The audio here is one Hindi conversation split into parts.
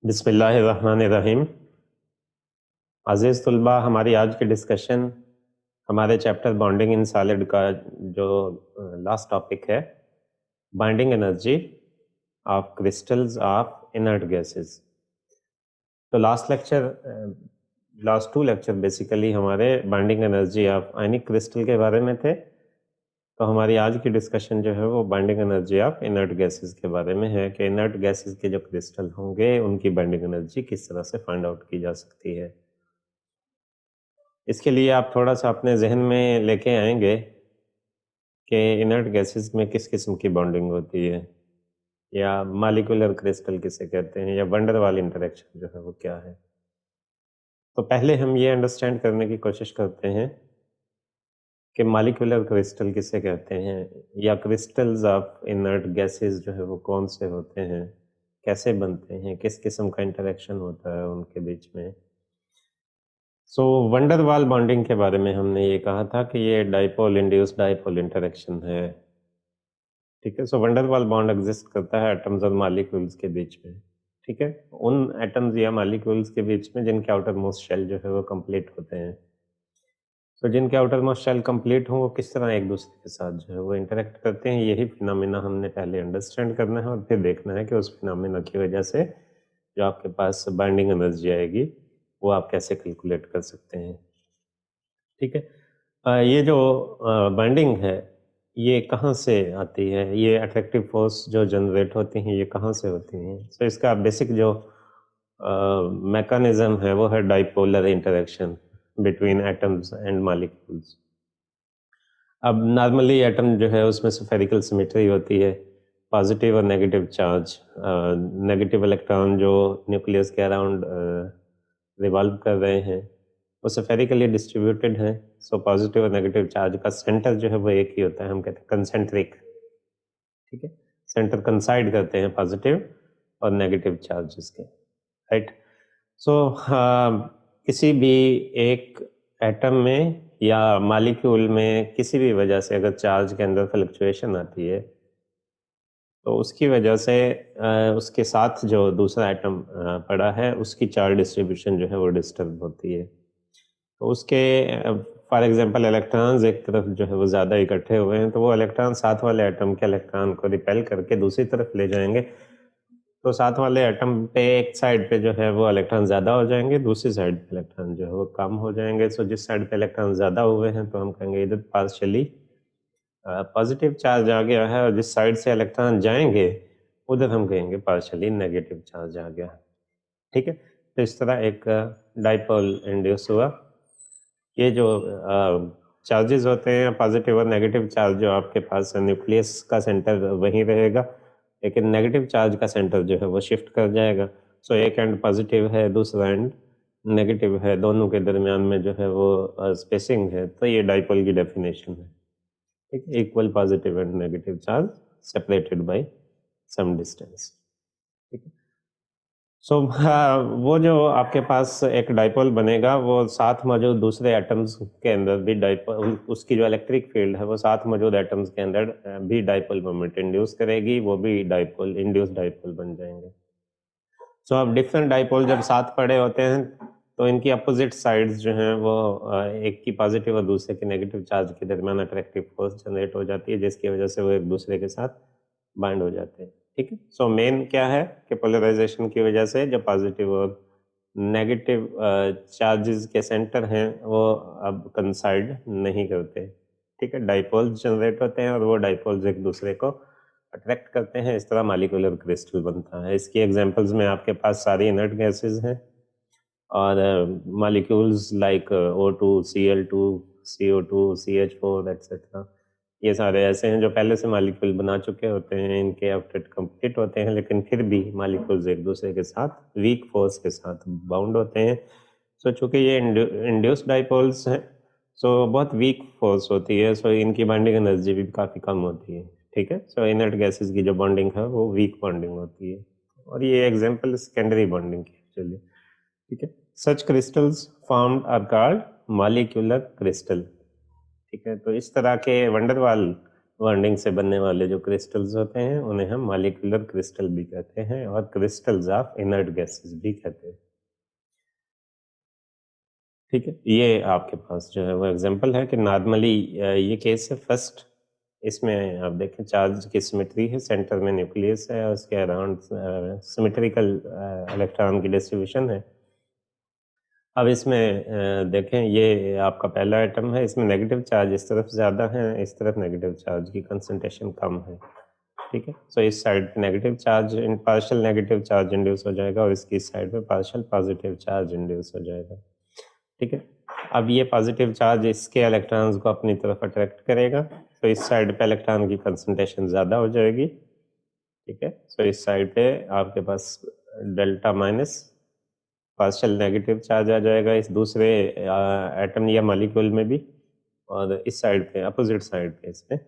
बिस्मिल्लाहिर्रहमानिर्रहीम। अज़ीज़ तुलबा, हमारी आज की डिस्कशन हमारे चैप्टर बॉन्डिंग इन सॉलिड का जो लास्ट टॉपिक है, binding energy of crystals of inert gases. तो लास्ट टू लेक्चर बेसिकली हमारे binding energy of ionic crystal के बारे में थे। तो हमारी आज की डिस्कशन जो है वो binding energy of inert gases के बारे में है कि इनर्ट गैसेस के जो क्रिस्टल होंगे उनकी बाइंडिंग एनर्जी किस तरह से फाइंड आउट की जा सकती है। इसके लिए आप थोड़ा सा अपने जहन में लेके आएंगे कि इनर्ट गैसेस में किस किस्म की बॉन्डिंग होती है, या मॉलिक्यूलर क्रिस्टल किसे कहते हैं, या वंडर वाल इंटरेक्शन जो है वो क्या है। तो पहले हम ये अंडरस्टैंड करने की कोशिश करते हैं कि मॉलिक्यूलर क्रिस्टल किसे कहते हैं, या क्रिस्टल्स ऑफ इनर्ट गैसेस जो है वो कौन से होते हैं, कैसे बनते हैं, किस किस्म का इंटरेक्शन होता है उनके बीच में। सो वंडर वाल बॉन्डिंग के बारे में हमने ये कहा था कि ये डाइपोल इंड्यूस्ड डाइपोल इंटरेक्शन है। ठीक है, सो वंडर वाल बॉन्ड एग्जिस्ट करता है एटम्स और मॉलिक्यूल्स के बीच में। ठीक है, उन एटम्स या मॉलिक्यूल्स के बीच में जिनके आउटर मोस्ट शेल जो है वो कंप्लीट होते हैं। तो जिनके आउटर मोस्ट शेल कंप्लीट हो वो किस तरह एक दूसरे के साथ जो है वो इंटरेक्ट करते हैं, यही फिनोमेना हमने पहले अंडरस्टैंड करना है और फिर देखना है कि उस फिनोमेना की वजह से जो आपके पास बाइंडिंग एनर्जी आएगी वो आप कैसे कैलकुलेट कर सकते हैं। ठीक है, ये जो बाइंडिंग है ये कहाँ से आती है, ये अट्रैक्टिव फोर्स जो जनरेट होती हैं ये कहाँ से होती हैं। सो इसका बेसिक जो मैकेनिज्म है वो है dipolar interaction between atoms and molecules. अब नॉर्मली एटम जो है उसमें स्फेरिकल सिमेट्री होती है, पॉजिटिव और नेगेटिव चार्ज, नेगेटिव इलेक्ट्रॉन जो न्यूक्लियस के अराउंड रिवॉल्व कर रहे हैं वो स्फेरिकली डिस्ट्रीब्यूटेड हैं। सो पॉजिटिव और नेगेटिव चार्ज का सेंटर जो है वो एक ही होता है, हम कहते हैं कंसेंट्रिक। ठीक है, सेंटर कंसाइड करते हैं पॉजिटिव और नेगेटिव चार्जेस के, राइट। सो किसी भी एक एटम में या मॉलिक्यूल में किसी भी वजह से अगर चार्ज के अंदर फ्लक्चुएशन आती है तो उसकी वजह से उसके साथ जो दूसरा एटम पड़ा है उसकी चार्ज डिस्ट्रीब्यूशन जो है वो डिस्टर्ब होती है। तो उसके फॉर एग्जांपल इलेक्ट्रॉन्स एक तरफ जो है वो ज़्यादा इकट्ठे हुए हैं तो वो इलेक्ट्रॉन साथ वाले एटम के इलेक्ट्रॉन को रिपेल करके दूसरी तरफ ले जाएंगे। तो साथ वाले एटम पे एक साइड पे जो है वो इलेक्ट्रॉन ज़्यादा हो जाएंगे, दूसरी साइड पे इलेक्ट्रॉन जो है वो कम हो जाएंगे। सो जिस साइड पे इलेक्ट्रॉन ज़्यादा हुए हैं तो हम कहेंगे इधर पार्शियली पॉजिटिव चार्ज आ गया है, और जिस साइड से इलेक्ट्रॉन जाएंगे उधर हम कहेंगे पार्शियली नेगेटिव चार्ज आ गया। ठीक है, तो इस तरह एक डाइपोल इंड्यूस हुआ। ये जो चार्जेस होते हैं पॉजिटिव और नेगेटिव चार्ज, जो आपके पास न्यूक्लियस का सेंटर वहीं रहेगा लेकिन नेगेटिव चार्ज का सेंटर जो है वो शिफ्ट कर जाएगा। सो एक एंड पॉजिटिव है, दूसरा एंड नेगेटिव है, दोनों के दरमियान में जो है वो स्पेसिंग है। तो ये डाइपोल की डेफिनेशन है। ठीक है, equal positive and negative charge separated by some distance. ठीक है, सो वो जो आपके पास एक डाइपोल बनेगा वो साथ मौजूद दूसरे एटम्स के अंदर भी डाइपोल, उसकी जो इलेक्ट्रिक फील्ड है वो साथ मौजूद एटम्स के अंदर भी डाइपोल मोमेंट इंड्यूस करेगी, वो भी डाइपोल इंड्यूस डाइपोल बन जाएंगे। सो अब डिफरेंट डाइपोल जब साथ पड़े होते हैं तो इनकी अपोजिट साइड्स जो हैं वो एक की पॉजिटिव और दूसरे के नेगेटिव चार्ज के दरमियान अट्रैक्टिव फोर्स जनरेट हो जाती है, जिसकी वजह से वो एक दूसरे के साथ बाइंड हो जाते हैं। ठीक है, सो मेन क्या है कि पोलराइजेशन की वजह से जो पॉजिटिव और नेगेटिव चार्जेस के सेंटर हैं वो अब कंसाइड नहीं करते। ठीक है, डाइपोल्स जनरेट होते हैं और वो डाइपोल्स एक दूसरे को अट्रैक्ट करते हैं, इस तरह मॉलिक्यूलर क्रिस्टल बनता है। इसकी एग्जांपल्स में आपके पास सारी इनर्ट गैसेस हैं और molecules like O2, Cl2, CO2, CH4 etcetera, ये सारे ऐसे हैं जो पहले से मॉलिक्यूल बना चुके होते हैं, इनके आउटलेट कंप्लीट होते हैं लेकिन फिर भी मॉलिक्यूल्स एक दूसरे के साथ वीक फोर्स के साथ बाउंड होते हैं। सो चूंकि ये इंड्यूस्ड डाइपोल्स हैं सो बहुत वीक फोर्स होती है, सो इनकी बाइंडिंग एनर्जी भी काफ़ी कम होती है। ठीक है, सो इनर्ट गैसेस की जो बॉन्डिंग है वो वीक बॉन्डिंग होती है, और ये एग्जांपल सेकेंडरी बॉन्डिंग की एक्चुअली। ठीक है, such crystals formed are called molecular crystal. ठीक है, तो इस तरह के बॉन्डिंग से बनने वाले जो क्रिस्टल्स होते हैं उन्हें हम मॉलिक्यूलर क्रिस्टल भी कहते हैं और क्रिस्टल्स ऑफ इनर्ट गैसेस भी कहते हैं। ठीक है, ये आपके पास जो है वो एग्जांपल है कि नॉर्मली ये केस है फर्स्ट। इसमें आप देखें चार्ज की सिमेट्री है, सेंटर में न्यूक्लियस है और उसके अराउंड सिमेट्रिकल इलेक्ट्रॉन की डिस्ट्रीब्यूशन है। अब इसमें देखें ये आपका पहला एटम है, इसमें नेगेटिव चार्ज इस तरफ ज़्यादा है, इस तरफ नेगेटिव चार्ज की कंसंट्रेशन कम है। ठीक है, सो इस side negative charge partial negative charge induce हो जाएगा और इसकी साइड पे पार्शियल पॉजिटिव चार्ज इंड्यूस हो जाएगा। ठीक है, अब ये पॉजिटिव चार्ज इसके इलेक्ट्रॉन्स को अपनी तरफ अट्रैक्ट करेगा, तो इस साइड पे इलेक्ट्रॉन की कंसंट्रेशन ज़्यादा हो जाएगी। ठीक है, सो इस साइड पे आपके पास delta minus partial negative charge आ जाएगा इस दूसरे एटम या मॉलिक्यूल में भी, और इस साइड पे अपोजिट साइड पे इसमें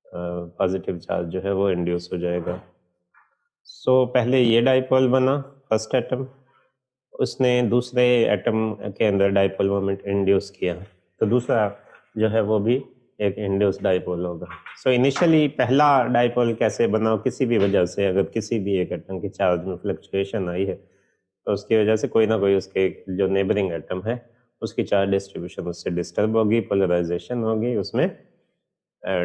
पॉजिटिव चार्ज जो है वो इंड्यूस हो जाएगा। सो पहले ये डाइपोल बना फर्स्ट एटम, उसने दूसरे एटम के अंदर डाइपोल मोमेंट इंड्यूस किया, तो दूसरा जो है वो भी एक इंड्यूस डाइपोल होगा। सो इनिशियली पहला डाइपोल कैसे बना, किसी भी वजह से अगर किसी भी एक एटम की चार्ज में फ्लक्चुएशन आई है तो उसकी वजह से कोई ना कोई उसके जो नेबरिंग एटम है उसकी चार्ज डिस्ट्रीब्यूशन उससे डिस्टर्ब होगी, पोलराइजेशन होगी, उसमें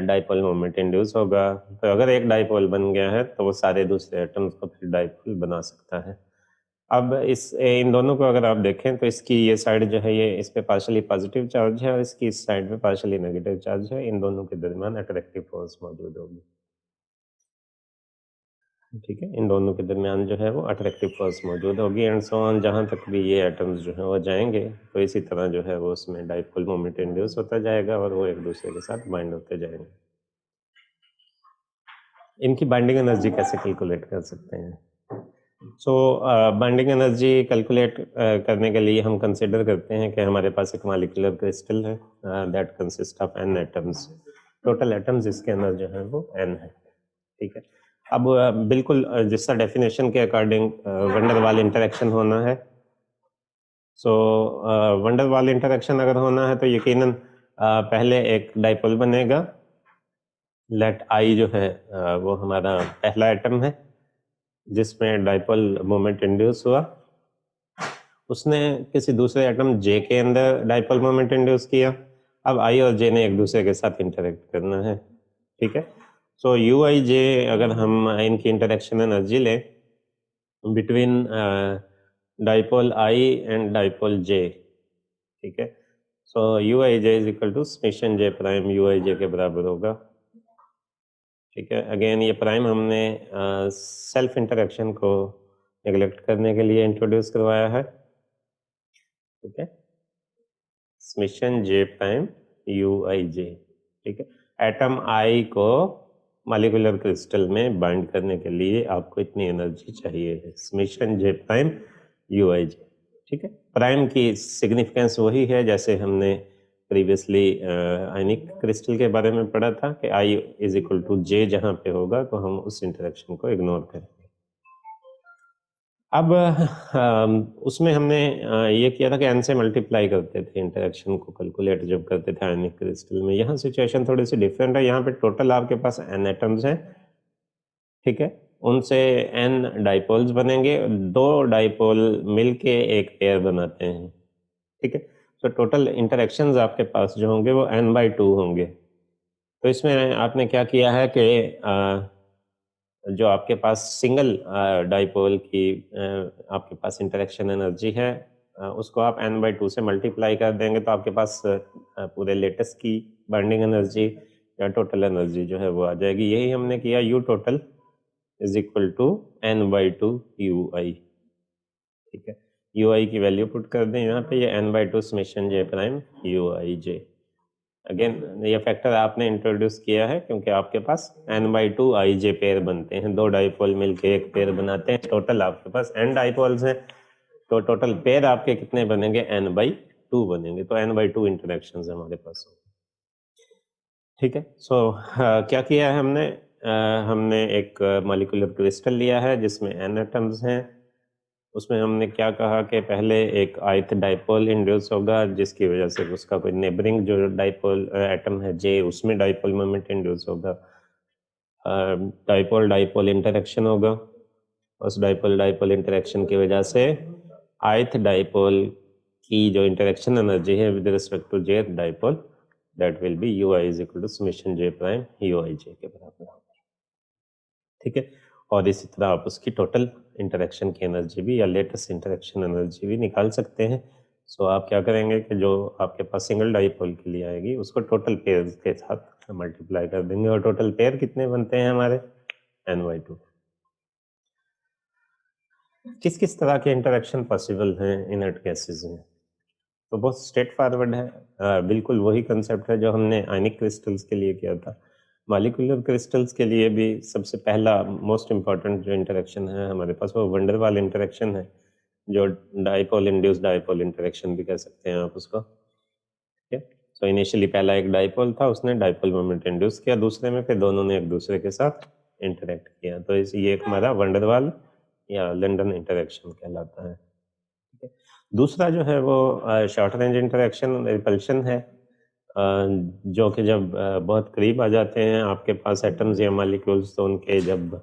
डाइपोल मोमेंट इंड्यूस होगा। तो अगर एक डाइपोल बन गया है तो वो सारे दूसरे एटम्स को फिर डाइपोल बना सकता है। अब इन दोनों को अगर आप देखें तो इसकी ये साइड जो है ये इस पे पार्शियली पॉजिटिव चार्ज है और इसकी इस साइड पे पार्शियली नेगेटिव चार्ज है, इन दोनों के दरमियान अट्रैक्टिव फोर्स मौजूद होगी। ठीक है, इन दोनों के दरमियान जो है वो अट्रैक्टिव फोर्स मौजूद होगी एंड सो ऑन, जहाँ तक भी ये एटम्स जो है वो जाएंगे तो इसी तरह जो है वो उसमें डाइपोल मोमेंट इंड्यूस होता जाएगा और वो एक दूसरे के साथ बाइंड होते जाएंगे। इनकी बाइंडिंग एनर्जी कैसे कैलकुलेट कर सकते हैं? सो बाइंडिंग एनर्जी कैलकुलेट करने के लिए हम कंसिडर करते हैं कि हमारे पास एक मॉलिक्यूलर क्रिस्टल है that consist of n atoms. Total atoms इसके अंदर जो है वो n है। ठीक है, अब बिल्कुल जिस डेफिनेशन के अकॉर्डिंग वंडर वाल इंटरेक्शन होना है, सो वंडर वाल इंटरेक्शन अगर होना है तो यकीनन पहले एक डाइपोल बनेगा। लेट आई जो है वो हमारा पहला एटम है जिसमें डाइपोल मोमेंट इंड्यूस हुआ, उसने किसी दूसरे एटम जे के अंदर डाइपोल मोमेंट इंड्यूस किया। अब आई और जे ने एक दूसरे के साथ इंटरेक्ट करना है। ठीक है, सो यू आई जे अगर हम इनकी इंटरेक्शन एनर्जी लें between dipole I and dipole J, ठीक है, so U I J is equal to summation J prime U I J के बराबर होगा। ठीक है, अगेन ये प्राइम हमने सेल्फ इंटरेक्शन को नेग्लेक्ट करने के लिए इंट्रोड्यूस करवाया है। ठीक है, summation J prime U I जे। ठीक है, एटम आई को मॉलिक्यूलर क्रिस्टल में बाइंड करने के लिए आपको इतनी एनर्जी चाहिए है, summation J prime U I जे। ठीक है, प्राइम की सिग्निफिकेंस वही है जैसे हमने प्रीवियसली आयनिक क्रिस्टल के बारे में पढ़ा था कि आई इज इक्वल टू जे जहाँ पे होगा तो हम उस इंटरेक्शन को इग्नोर करेंगे। अब उसमें हमने ये किया था कि n से मल्टीप्लाई करते थे इंटरेक्शन को कैलकुलेट जब करते थे आयनिक क्रिस्टल में। यहाँ सिचुएशन थोड़ी सी डिफरेंट है, यहाँ पे टोटल आपके पास n एटम्स हैं। ठीक है, उनसे n डाइपोल्स बनेंगे, दो डाइपोल मिलके एक पेयर बनाते हैं। ठीक है, तो टोटल इंटरेक्शंस आपके पास जो होंगे वो n/2 होंगे। तो इसमें आपने क्या किया है कि जो आपके पास सिंगल डाइपोल की आपके पास इंटरेक्शन एनर्जी है उसको आप n/2 से मल्टीप्लाई कर देंगे तो आपके पास पूरे लेटेस्ट की बाइंडिंग एनर्जी या टोटल एनर्जी जो है वो आ जाएगी। यही हमने किया, U total is equal to n/2 UI। ठीक है, UI की वैल्यू पुट कर दें यहाँ पे, ये n/2 summation J prime UI जे। अगेन ये फैक्टर आपने इंट्रोड्यूस किया है क्योंकि आपके पास n/2 आई जे पेयर बनते हैं, दो डाइपोल मिलके एक पेयर बनाते हैं। टोटल आपके पास n डाइपोल्स हैं तो टोटल पेयर आपके कितने बनेंगे, n/2 बनेंगे। तो n/2 इंटरेक्शंस हमारे पास। ठीक है, सो क्या किया है हमने, हमने एक मॉलिक्यूलर क्रिस्टल लिया है जिसमें n एटम्स हैं उसमें हमने क्या कहा कि पहले एक ith डाइपोल इंड्यूस होगा जिसकी वजह से उसका कोई नेबरिंग जो डाइपोल एटम है जे उसमें डाइपोल मोमेंट इंड्यूस होगा, डाइपोल डाइपोल इंटरेक्शन होगा, उस डाइपोल डाइपोल इंटरेक्शन की वजह से ith डाइपोल की जो इंटरेक्शन एनर्जी है with respect to j dipole that will be ui is equal to summation j prime ui j के बराबर होगा। ठीक है, और इसी तरह आप उसकी टोटल इंटरेक्शन की एनर्जी भी या लेटेस्ट इंटरेक्शन एनर्जी भी निकाल सकते हैं। सो आप क्या करेंगे कि जो आपके पास सिंगल डाइपोल के लिए आएगी उसको टोटल पेयर के साथ मल्टीप्लाई कर देंगे, और टोटल पेयर कितने बनते हैं हमारे n/2। किस किस तरह के इंटरेक्शन पॉसिबल हैं इनर्ट गैसेज में, तो बहुत स्ट्रेट फॉरवर्ड है। बिल्कुल वही कंसेप्ट है जो हमने आयनिक क्रिस्टल्स के लिए किया था। मॉलिक्यूलर क्रिस्टल्स के लिए भी सबसे पहला मोस्ट इम्पॉर्टेंट जो इंटरेक्शन है हमारे पास वो वंडर वाल इंटरेक्शन है, जो डाइपोल इंड्यूस डाइपोल इंटरेक्शन भी कह सकते हैं आप उसको। ठीक है, सो इनिशियली पहला एक डाइपोल था, उसने डाइपोल मोमेंट इंड्यूस किया दूसरे में, फिर दोनों ने एक दूसरे के साथ इंटरेक्ट किया, तो ये एक हमारा वंडर वाल या लंदन इंटरेक्शन कहलाता है। ठीक है, दूसरा जो है वो शॉर्ट रेंज इंटरेक्शन रिपल्शन है, जो कि जब बहुत करीब आ जाते हैं आपके पास एटम्स या मॉलिक्यूल्स तो उनके जब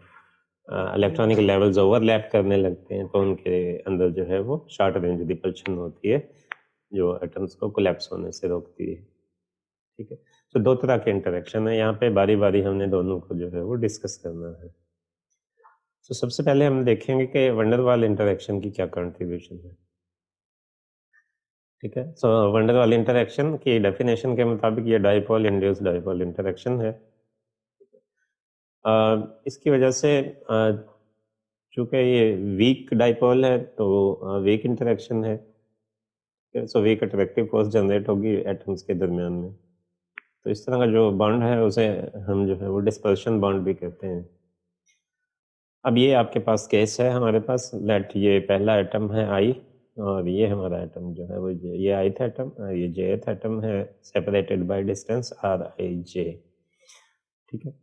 इलेक्ट्रॉनिक लेवल्स ओवरलैप करने लगते हैं तो उनके अंदर जो है वो शॉर्ट रेंज रिपल्शन होती है जो एटम्स को कोलैप्स होने से रोकती है। ठीक है, तो दो तरह के इंटरेक्शन है यहाँ पे, बारी बारी हमने दोनों को जो है वो डिस्कस करना है। तो सबसे पहले हम देखेंगे कि वंडर वाल इंटरेक्शन की क्या कंट्रीब्यूशन है। ठीक है, सो वंडर वाल इंटरेक्शन की डेफिनेशन के मुताबिक ये डाइपोल इंड्यूस डाइपोल इंटरेक्शन है। इसकी वजह से चूंकि ये वीक डाइपोल है तो वीक इंटरेक्शन है, so weak attractive force generate होगी एटम्स के दरमियान में, तो इस तरह का जो बॉन्ड है उसे हम जो है वो डिस्पर्शन बॉन्ड भी कहते हैं। अब ये आपके पास केस है हमारे पास, लेट ये पहला एटम है आई और ये हमारा एटम जो है वो ये ith एटम, ये jth एटम है, सेपरेटेड बाय डिस्टेंस rij। ठीक है,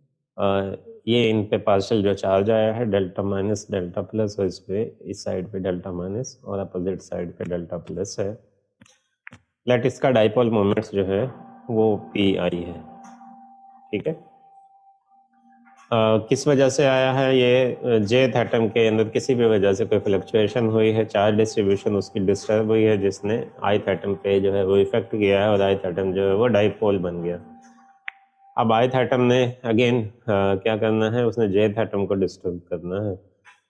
ये इन पे पार्शियल जो चार्ज आया है डेल्टा माइनस डेल्टा प्लस, और इस पे इस साइड पे डेल्टा माइनस और अपोजिट साइड पे डेल्टा प्लस है। लेट इसका डाइपोल मोमेंट्स जो है वो पी आई है। ठीक है, किस वजह से आया है ये, जेथ एटम के अंदर किसी भी वजह से कोई फ्लक्चुएशन हुई है, चार्ज डिस्ट्रीब्यूशन उसकी डिस्टर्ब हुई है जिसने ith एटम पे जो है वो इफेक्ट किया है और ith एटम जो है वो डाइपोल बन गया। अब ith एटम ने अगेन क्या करना है, उसने जेथ एटम को डिस्टर्ब करना है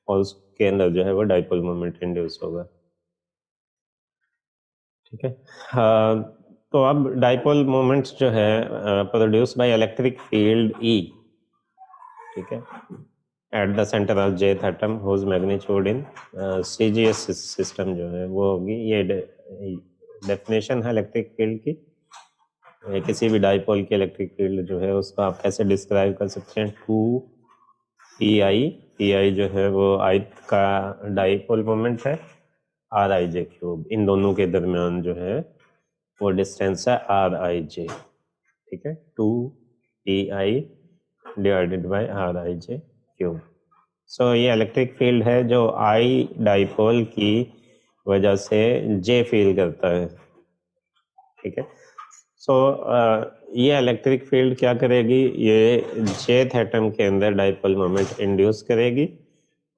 और उसके अंदर जो है वो डाइपोल मोमेंट इंड्यूस होगा। ठीक है, तो अब डाइपोल मोमेंट्स जो है produce by electric field E, ठीक है, at the centre of jth atom whose magnitude in CGS system जो है वो होगी, ये डेफिनेशन है इलेक्ट्रिक फील्ड की। किसी भी डाइपोल की इलेक्ट्रिक फील्ड जो है उसको आप कैसे डिस्क्राइब कर सकते हैं, 2 पी आई जो है वो आई का डाइपोल मोमेंट है, rij क्यूब, इन दोनों के दरमियान जो है वो डिस्टेंस है rij। ठीक है, 2 pi divided by rij cube. So ये इलेक्ट्रिक फील्ड है जो आई डाइपोल की वजह से जे फील करता है। ठीक है, सो ये इलेक्ट्रिक फील्ड क्या करेगी, ये जेथ एटम के अंदर डाइपोल मोमेंट इंड्यूस करेगी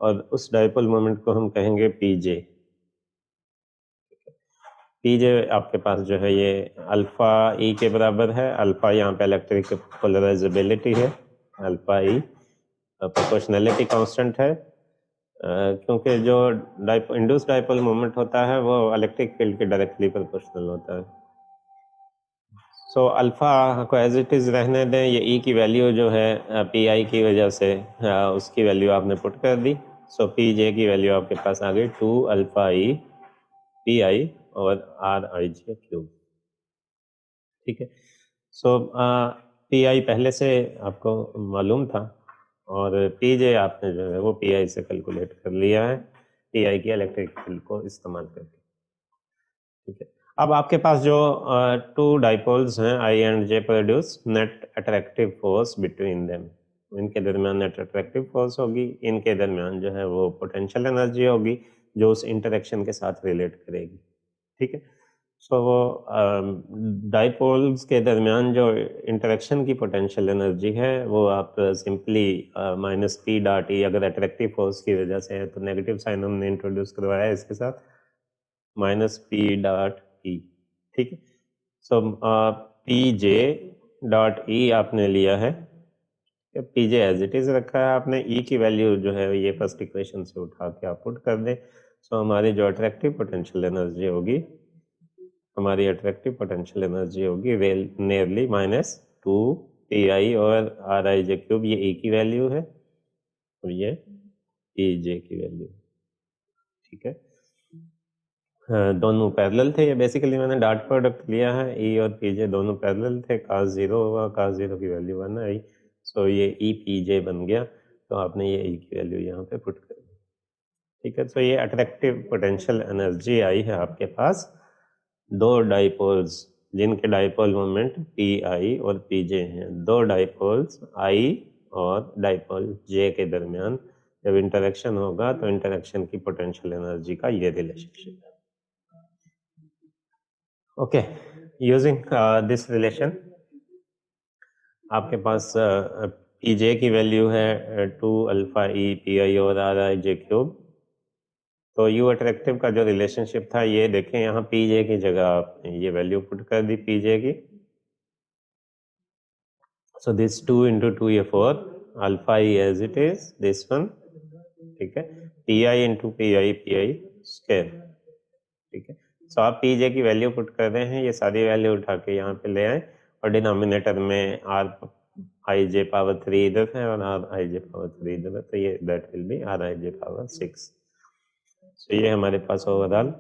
और उस डाइपोल मोमेंट को हम कहेंगे पीजे। पीजे आपके पास जो है ये अल्फा ई के बराबर है, अल्फा यहाँ पे इलेक्ट्रिक पोलराइजेबिलिटी है, अल्फा ई प्रोपोर्शनैलिटी कांस्टेंट है, क्योंकि जो इंड्यूस डाइपोल मोमेंट होता है वो इलेक्ट्रिक फील्ड के डायरेक्टली प्रोपोर्शनल होता है। सो अल्फा को एज इट इज़ रहने दें, ये ई की वैल्यू जो है पी आई की वजह से उसकी वैल्यू आपने पुट कर दी, सो पी जे की वैल्यू आपके पास आ गई 2 अल्फा ई पी आई और आर आई जे क्यूब। ठीक है, सो पी आई पहले से आपको मालूम था और पी जे आपने जो है वो पी आई से कैलकुलेट कर लिया है, पी आई की इलेक्ट्रिक फील्ड को इस्तेमाल करके। ठीक है, अब आपके पास जो टू डाइपोल्स हैं I and J produce net attractive force between them, इनके दरमियान नेट अट्रैक्टिव फोर्स होगी, इनके दरमियान जो है वो पोटेंशियल एनर्जी होगी जो उस इंटरेक्शन के साथ रिलेट करेगी, ठीक है। सो डाइपोल्स के दरमियान जो इंटरेक्शन की पोटेंशियल एनर्जी है वो आप simply minus P dot E, अगर अट्रैक्टिव फोर्स की वजह से है तो नेगेटिव साइन हमने इंट्रोड्यूस करवाया है इसके साथ, माइनस पी डॉट ई, ठीक है। सो पी जे डॉट ई आपने लिया है, P J as it is रखा है आपने, ई की वैल्यू जो है ये फर्स्ट इक्वेशन से उठा के आप पुट कर दें। सो हमारी जो अट्रैक्टिव पोटेंशियल एनर्जी होगी, हमारी अट्रैक्टिव पोटेंशियल एनर्जी होगी नियरली माइनस 2 पी आई और आर आई जे क्यूब, ये ई की वैल्यू है और ये पी जे की वैल्यू, ठीक है। दोनों पैरेलल थे, ये बेसिकली मैंने डॉट प्रोडक्ट लिया है, ई और पी जे दोनों पैरेलल थे, cos 0 हुआ, cos 0 की वैल्यू 1 आई, सो ये ई पी जे बन गया, तो आपने ये ई की वैल्यू यहाँ पे पुट कर दी, ठीक है। तो ये अट्रैक्टिव पोटेंशियल एनर्जी आई है आपके पास दो डाइपोल्स जिनके डाइपोल मोमेंट पी आई और पी जे हैं, दो डाइपोल्स आई और डाइपोल जे के दरमियान जब इंटरेक्शन होगा तो इंटरेक्शन की पोटेंशियल एनर्जी का ये रिलेशनशिप है। ओके, यूजिंग दिस रिलेशन आपके पास पी जे की वैल्यू है 2 अल्फा ई पी आई और आर आई जे क्यूब, तो यू अट्रैक्टिव का जो रिलेशनशिप था ये देखें, यहाँ पी जे की जगह आपने ये वैल्यू पुट कर दी पी जे की, so this 2 into 2 ये 4 alpha e as it is this one, ठीक है, pi into pi square, ठीक है। सो आप pj की वैल्यू पुट कर रहे हैं, ये सारी वैल्यू उठा के यहाँ पे ले आए और डिनोमिनेटर में r i j पावर 3 इधर है और r i j पावर 3 इधर है, तो ये that will B r i j power 6। सो ये हमारे पास ओवरऑल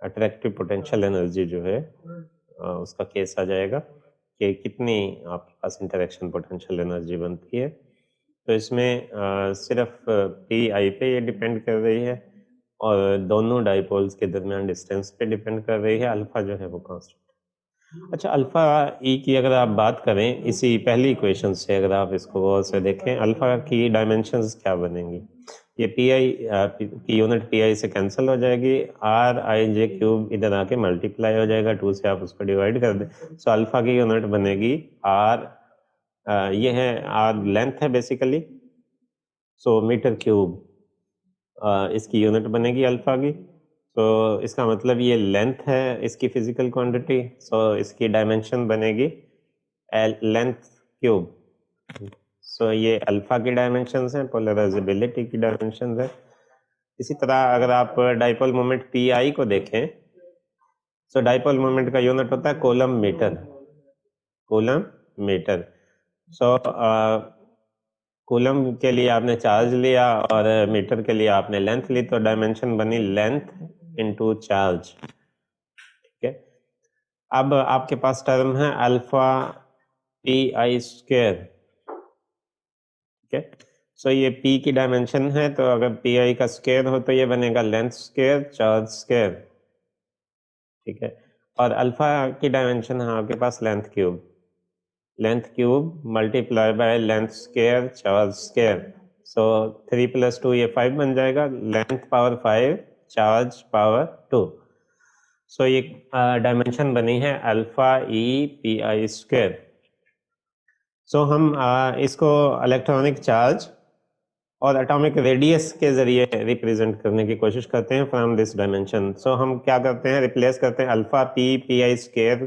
अट्रैक्टिव पोटेंशियल एनर्जी जो है उसका केस आ जाएगा कि कितनी आपके पास इंटरेक्शन पोटेंशियल एनर्जी बनती है। तो इसमें सिर्फ पी आई पे ये डिपेंड कर रही है और दोनों डाइपोल्स के दरमियान डिस्टेंस पे डिपेंड कर रही है, अल्फा जो है वो कांस्टेंट। अच्छा, अल्फा ई की अगर आप बात करें इसी पहली इक्वेशन से, अगर आप इसको गौर से देखें, अल्फा की डायमेंशंस क्या बनेंगी, ये पी आई की यूनिट पी आई से कैंसिल हो जाएगी, आर आई जे क्यूब इधर आके मल्टीप्लाई हो जाएगा, 2 से आप उसको डिवाइड कर दें, सो अल्फा की यूनिट बनेगी आर, ये है आर लेंथ है बेसिकली, सो मीटर क्यूब इसकी यूनिट बनेगी अल्फा की। तो इसका मतलब ये लेंथ है इसकी फिजिकल क्वांटिटी, सो इसकी डायमेंशन बनेगी लेंथ क्यूब। सो ये अल्फा की डायमेंशंस हैं, पोलराइजेबिलिटी की डायमेंशंस है। इसी तरह अगर आप डाइपोल मोमेंट पी आई को देखें, सो डाइपोल मोमेंट का यूनिट होता है कूलम मीटर, कूलम मीटर। सो कूलम के लिए आपने चार्ज लिया और मीटर के लिए आपने लेंथ ली, तो डायमेंशन बनी लेंथ इनटू चार्ज, ठीक है। अब आपके पास टर्म है अल्फा पी आई स्क्वायर, ठीक है। सो ये पी की डायमेंशन है, तो अगर पी आई का स्क्वायर हो तो ये बनेगा लेंथ स्क्वायर चार्ज स्क्वायर, ठीक है। और अल्फा की डायमेंशन है आपके पास length cube, length cube multiply by length square charge square, so 3 + 2 ये 5 बन जाएगा, length power 5 charge power 2। So ये डायमेंशन बनी है alpha E P I square. So हम इसको इलेक्ट्रॉनिक चार्ज और एटॉमिक रेडियस के जरिए रिप्रेजेंट करने की कोशिश करते हैं फ्रॉम दिस डायमेंशन। सो हम क्या करते हैं, रिप्लेस करते हैं, alpha P P I square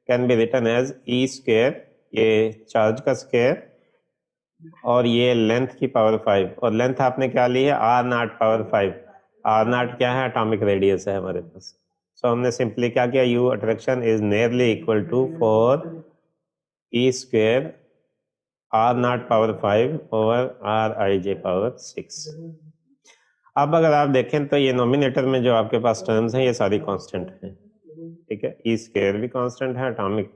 can be written as E square, ये चार्ज का स्क्वायर, और ये लेंथ की पावर 5, और लेंथ आपने क्या ली है R naught power 5, R naught क्या है, एटॉमिक रेडियस है हमारे पास। सो हमने सिंपली क्या किया, U attraction is nearly equal to 4 E square R naught power 5 over R I J power 6। अब अगर आप देखें तो ये नोमिनेटर में जो आपके पास टर्म्स हैं ये सारी कांस्टेंट हैं, ठीक है। ई स्क्वायर भी कांस्टेंट है, एटॉमिक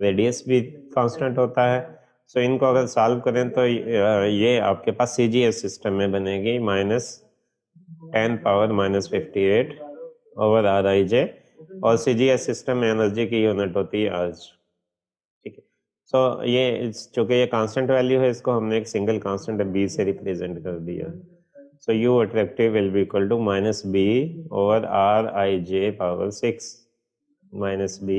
रेडियस भी कांस्टेंट होता है। सो इनको अगर सॉल्व करें तो ये आपके पास सी जी एस सिस्टम में बनेगी -10 पावर -58 ओवर आर आई जे, और सी जी एस सिस्टम में एनर्जी की यूनिट होती है आज, ठीक है। सो ये चूँकि ये कांस्टेंट वैल्यू है, इसको हमने एक सिंगल कांस्टेंट बी से रिप्रेजेंट कर दिया। So U attractive will be equal to minus B over Rij power 6 minus B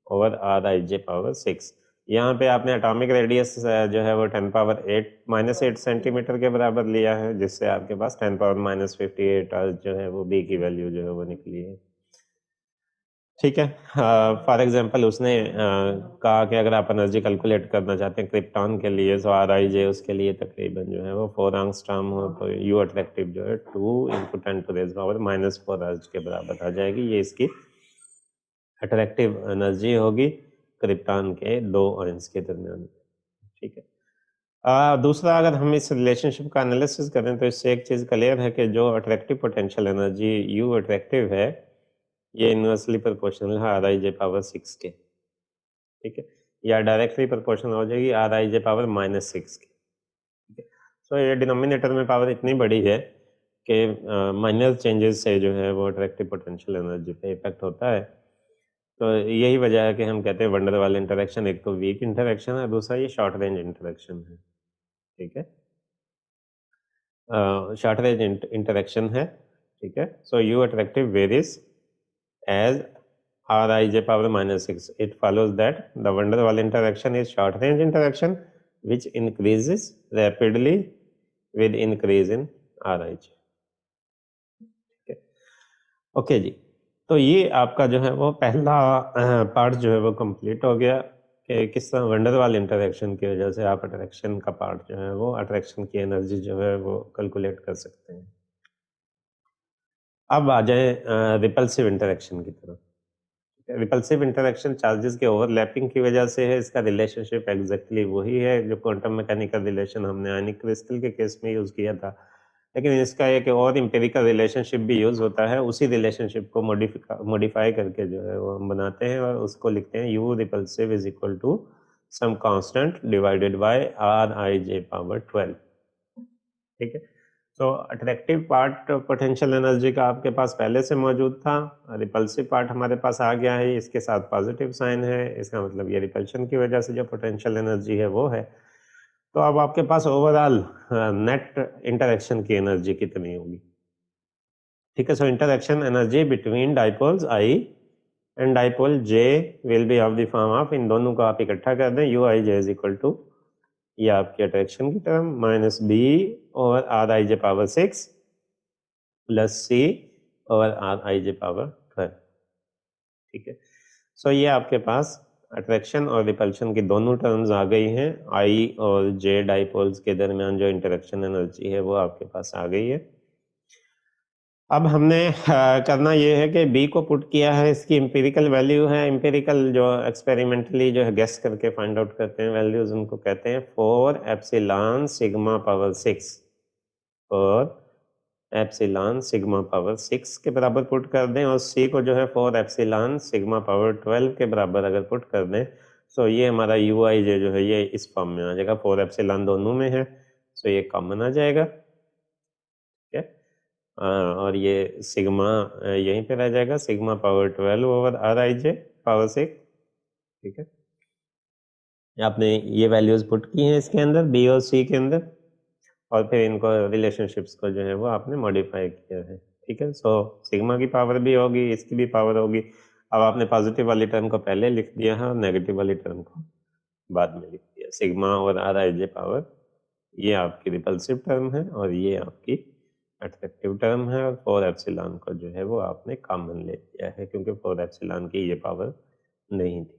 over Rij power 6। यहाँ पे आपने एटॉमिक रेडियस जो है वो 10 पावर 8 माइनस 8 सेंटीमीटर के बराबर लिया है, जिससे आपके पास 10 पावर माइनस 58 जो है वो बी की वैल्यू जो है वो निकली है। ठीक है, फॉर एग्जांपल उसने कहा कि अगर आप एनर्जी कैलकुलेट करना चाहते हैं क्रिप्टॉन के लिए, तो आर आई जे उसके लिए तकरीबन जो है वो 4 एंगस्ट्रॉम हो, तो यू अट्रैक्टिव जो है 2 into 10 to raise power minus 4 erg के बराबर आ जाएगी। ये इसकी अट्रैक्टिव एनर्जी होगी क्रिप्टॉन के 2 आयंस के दरमियान। ठीक है, दूसरा, अगर हम इस रिलेशनशिप का एनालिसिस करें तो इससे एक चीज़ क्लियर है कि जो attractive potential energy you attractive है, ये इनवर्सली प्रोपोर्शनल है आर आई जे पावर 6 के। ठीक है, या डायरेक्टली प्रोपोर्शनल हो जाएगी are I J power minus 6 की। ठीक है, सो ये डिनोमिनेटर में पावर इतनी बड़ी है कि माइनर चेंजेस से जो है वो अट्रैक्टिव पोटेंशियल एनर्जी पे इफेक्ट होता है। तो यही वजह है कि हम कहते हैं वंडर वाल इंटरेक्शन एक तो वीक इंटरेक्शन है, दूसरा ये शॉर्ट रेंज इंटरेक्शन है। ठीक है, शॉर्ट रेंज इंटरेक्शन है। ठीक है, so you attractive varies as Rij power minus 6. It follows that the van der Waal interaction is short range interaction which increases rapidly with increase in Rij. Okay जी, तो ये आपका जो है वो पहला पार्ट जो है वो कंप्लीट हो गया कि किस तरह van der Waal इंटरेक्शन की वजह से आप अट्रैक्शन का पार्ट जो है वो अट्रैक्शन की एनर्जी जो है वो कैलकुलेट कर सकते हैं। अब आ जाए रिपल्सिव इंटरेक्शन की तरफ। रिपल्सिव इंटरेक्शन चार्जेस के ओवरलैपिंग की वजह से है। इसका रिलेशनशिप एग्जैक्टली वही है जो क्वांटम मैकेनिकल रिलेशन हमने आयनिक क्रिस्टल के केस में यूज किया था, लेकिन इसका एक और एम्पिरिकल रिलेशनशिप भी यूज होता है। उसी रिलेशनशिप को मॉडिफाई करके जो है वो हम बनाते हैं और उसको लिखते हैं U repulsive is equal to some constant divided by R I J power 12। ठीक है, तो अट्रैक्टिव पार्ट पोटेंशियल एनर्जी का आपके पास पहले से मौजूद था, रिपल्सिव पार्ट हमारे पास आ गया है, इसके साथ पॉजिटिव साइन है, इसका मतलब ये रिपल्शन की वजह से जो पोटेंशियल एनर्जी है वो है। तो अब आपके पास ओवरऑल नेट इंटरेक्शन की एनर्जी कितनी होगी? ठीक है, so interaction energy between dipoles I and dipole J will be of the form of, इन दोनों को आप इकट्ठा कर दें, U I J is equal to, ये आपकी अट्रैक्शन की term minus B over R I J power 6 plus C over R I J power 12। ठीक है, सो ये आपके पास अट्रैक्शन और रिपल्शन की दोनों टर्म्स आ गई हैं। आई और जे डाइपोल्स के दरमियान जो इंटरेक्शन एनर्जी है वो आपके पास आ गई है। अब हमने करना ये है कि बी को पुट किया है, इसकी एम्पिरिकल वैल्यू है। एम्पिरिकल जो एक्सपेरिमेंटली जो है गेस करके फाइंड आउट करते हैं वैल्यूज, उनको कहते हैं 4 एप्सिलॉन सिग्मा पावर 6 और एप्सिलॉन सिग्मा पावर 6 के बराबर पुट कर दें, और सी को जो है 4 एप्सिलॉन सिग्मा पावर 12 के बराबर अगर पुट कर दें, सो ये हमारा यू आई जे जो है ये इस फॉर्म में आ जाएगा। 4 एप्सिलॉन दोनों में है, सो ये कॉमन आ जाएगा। ठीक है, और ये सिग्मा यहीं पे रह जाएगा, sigma power 12 over R I J power 6। ठीक है, आपने ये वैल्यूज पुट की हैं इसके अंदर, बी और सी के अंदर, और फिर इनको रिलेशनशिप्स को जो है वो आपने मॉडिफाई किया है। ठीक है, सो सिग्मा की पावर भी होगी, इसकी भी पावर होगी। अब आपने पॉजिटिव वाली टर्म को पहले लिख दिया है और नेगेटिव वाली टर्म को बाद में लिख दिया। Sigma over R I J power, ये आपकी रिपल्सिव टर्म है और ये आपकी अट्रैक्टिव टर्म है, और 4 एप्सिलॉन को जो है वो आपने कॉमन ले लिया है क्योंकि 4 एप्सिलॉन की ये पावर नहीं थी।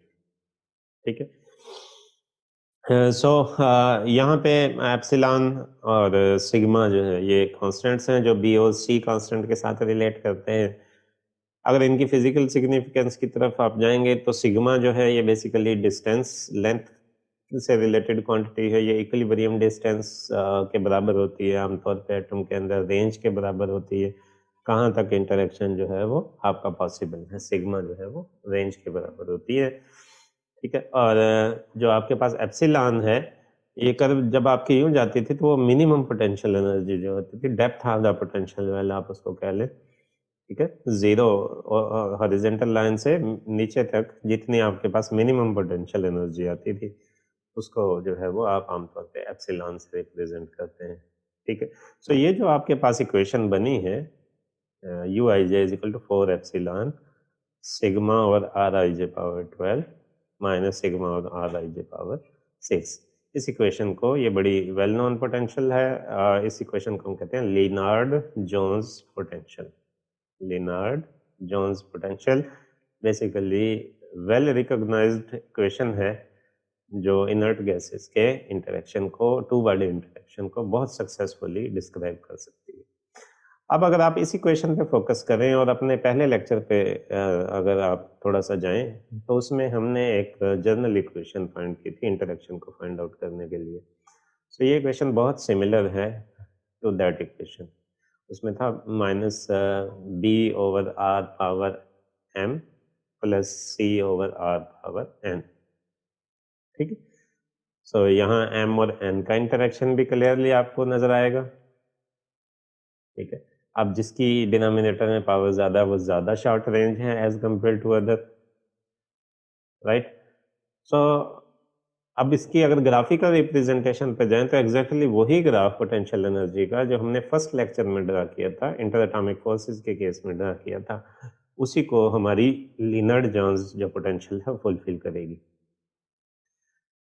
ठीक है, सो यहाँ पे एप्सिलॉन और सिग्मा जो है ये कांस्टेंट्स हैं जो बी और सी कांस्टेंट के साथ रिलेट करते हैं। अगर इनकी फिजिकल सिग्निफिकेंस की तरफ आप जाएंगे तो सिग्मा जो है ये बेसिकली डिस्टेंस लेंथ से रिलेटेड क्वांटिटी है। ये इक्विलिब्रियम डिस्टेंस के बराबर होती है आमतौर पे एटम के अंदर, रेंज के बराबर होती है। कहाँ तक इंटरेक्शन जो है वो आपका पॉसिबल है, सिग्मा जो है वो रेंज के बराबर होती है। ठीक है, और जो आपके पास एप्सिलॉन है, ये कर्व जब आपकी यूं जाती थी तो वो मिनिमम पोटेंशियल एनर्जी जो होती थी, depth of the potential well आप उसको कह लें। ठीक है, जीरो हॉरिजॉन्टल लाइन से नीचे तक जितनी आपके पास मिनिमम पोटेंशियल एनर्जी आती थी, उसको जो है वो आप आमतौर पे एप्सिलॉन से रिप्रेजेंट करते हैं। ठीक है। सो ये जो आपके पास इक्वेशन बनी है U I J is equal to 4 epsilon sigma over R I J power 12 minus sigma over R I J power 6। इस इक्वेशन को, ये बड़ी वेल नोन पोटेंशियल है, इस इक्वेशन को हम कहते हैं Lennard Jones potential. Lennard Jones potential basically well recognised equation है जो इनर्ट गैसेस के इंटरेक्शन को, टू बॉडी इंटरेक्शन को बहुत सक्सेसफुली डिस्क्राइब कर सकती है। अब अगर आप इस इक्वेशन पे फोकस करें और अपने पहले लेक्चर पे अगर आप थोड़ा सा जाएं तो उसमें हमने एक जनरल इक्वेशन फाइंड की थी इंटरेक्शन को फाइंड आउट करने के लिए। सो ये इक्वेशन बहुत सिमिलर है टू दैट इक्वेशन। उसमें था minus B over R power M plus C over R power N. ठीक है। सो यहाँ एम और एन का इंटरेक्शन भी क्लियरली आपको नजर आएगा। ठीक है। अब जिसकी डिनोमिनेटर में पावर ज्यादा है वो ज्यादा शॉर्ट रेंज है as compare to other, right. So अब इसकी अगर ग्राफिकल रिप्रेजेंटेशन पे जाएं तो एग्जैक्टली वही ग्राफ पोटेंशियल एनर्जी का जो हमने फर्स्ट लेक्चर में ड्रा किया था, इंटर एटॉमिक फोर्सेस के केस में ड्रा किया था, उसी को हमारी लिनर्ड जोन्स जो पोटेंशियल है फुलफिल करेगी।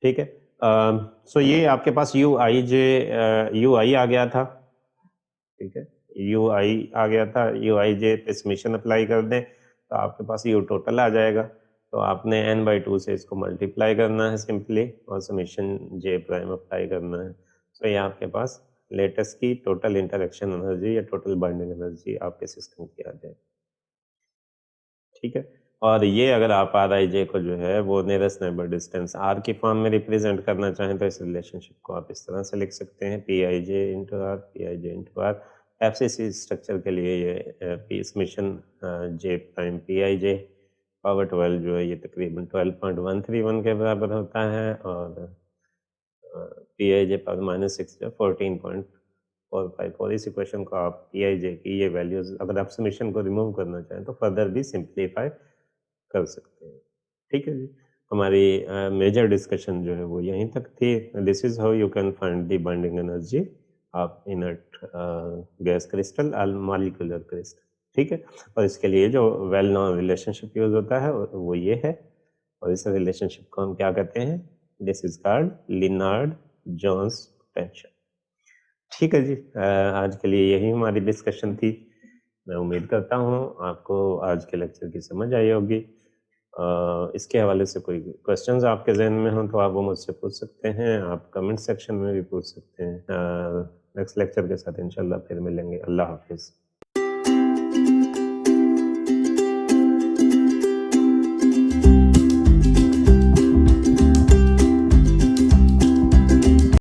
ठीक है। सो ये आपके पास यू आई जे यू आई आ गया था। ठीक है। यू आई आ गया था, यू आई जे पे समेशन अप्लाई कर दें तो आपके पास यू टोटल आ जाएगा। तो आपने एन बाई टू से इसको मल्टीप्लाई करना है सिंपली और समेशन जे प्राइम अप्लाई करना है। तो ये आपके पास लेटेस्ट की टोटल इंटरेक्शन एनर्जी या टोटल बाइंडिंग एनर्जी आपके सिस्टम की आ जाएगी। ठीक है। और ये अगर आप आर आई जे को जो है वो नियरेस्ट नेबर डिस्टेंस आर की फॉर्म में रिप्रेजेंट करना चाहें तो इस रिलेशनशिप को आप इस तरह से लिख सकते हैं, P I J into R, P I J into R. F C C structure के लिए ये P mission J prime P I J power 12 जो है ये तकरीबन 12.131 के बराबर होता है और P I J power minus 6 जो 14.454। इस इक्वेशन को आप पी आई जे की ये वैल्यूज अगर आप समीशन को रिमूव करना चाहें तो फर्दर भी सिंप्लीफाई कर सकते हैं। ठीक है जी। हमारी मेजर डिस्कशन जो है वो यहीं तक थी। This is how you can find the binding energy of inert gas crystal और मॉलिक्यूलर क्रिस्टल। ठीक है। और इसके लिए जो वेल नोन रिलेशनशिप यूज होता है वो ये है, और इस रिलेशनशिप को हम क्या कहते हैं, this is called Lennard Jones potential. ठीक है जी। आज के लिए यही हमारी डिस्कशन थी। मैं उम्मीद करता हूँ आपको आज के लेक्चर की समझ आई होगी। इसके हवाले से कोई क्वेश्चंस आपके जहन में हो तो आप वो मुझसे पूछ सकते हैं, आप कमेंट सेक्शन में भी पूछ सकते हैं। नेक्स्ट लेक्चर के साथ इंशाल्लाह फिर मिलेंगे। अल्लाह हाफिज़।